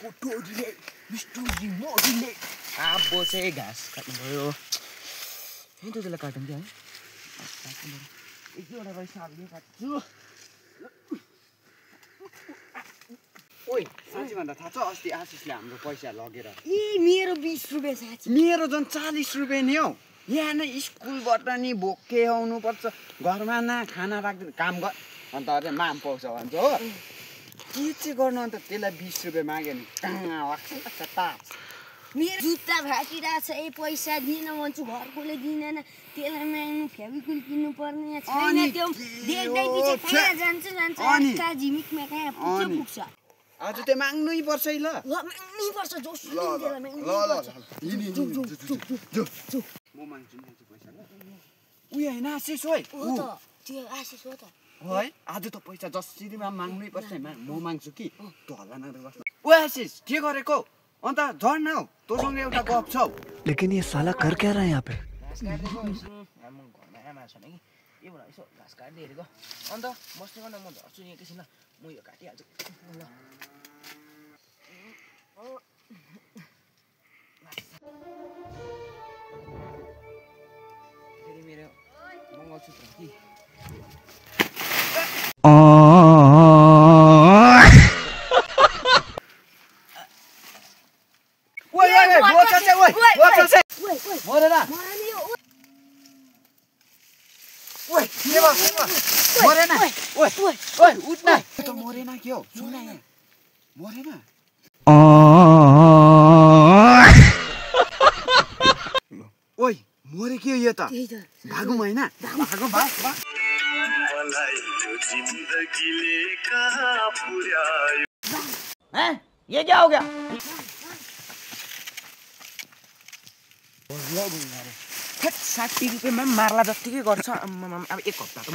फोटोले मिस्टरजी मोडीले अब चाहिँ घाँस काट्नु भयो नि त त्यसलाई काट्नु क्या है एक दुईवटा रहेछ अब यो काट्छु ओइ साँच्ची भन्दा थाहा छ अस्ति आशिषले हाम्रो पैसा लगेर ए मेरो 20 रुपैयाँ साँच्ची मेरो झन् 40 रुपैयाँ नि हौ यहाँ नै स्कुलबाट नि भोके आउनु पर्छ घरमा न खाना राख्दैन काम गर अन्त अझै माम पाउँछ भन्छ हो के चाहिँ गर्नु अन्त त्यसलाई 20 रुपैयाँ माग्यो नि कहाँ लाग्छ तास मेरो जुत्ता फाटिरहेछ ए पैसा दिन भन्छु घरकोले दिँदैन त्यसलाई माग्नु फेभिकुल किन्नु पर्ने छैन त्यो देख्दै पछि कहाँ जान्छ आँखा झिमिकमा कहाँ पुग्छ आज त्यो माग्नै पर्छ है ल माग्नै पर्छ जोस त्यसलाई माग्नै पर्छ म माग्छु नि पैसा ल उयो हैन आशिष ओइ हो त त्यो आशिष हो त है आज त पैसा जसरी माग्नै पर्छ म माग्छु कि तँ हल्ला नगर बस्न ओ आशिष के गरेको अन्त झन् न हौ तँसँग एउटा गफ छ लेकिन ये साला कर क्या रहा है यहाँ पे घरमा आमा छैन कि यो भएर यसो घाँस काट्दै हेरेको अन्त बस्ने गर्न म झर्छु नि एकैछिन ल म यो काटिहाल्छु ल फेरि मेरो मङ्गलसूत्र कि मरेन के हो सुन यहाँ मरेन ओइ मरे के हो यो त भागौँ होइन भागौँ भाग ये क्या हो गया 60 रुपैयाँमा मार्ला जत्तिकै गर्छ अब एक हप्ता त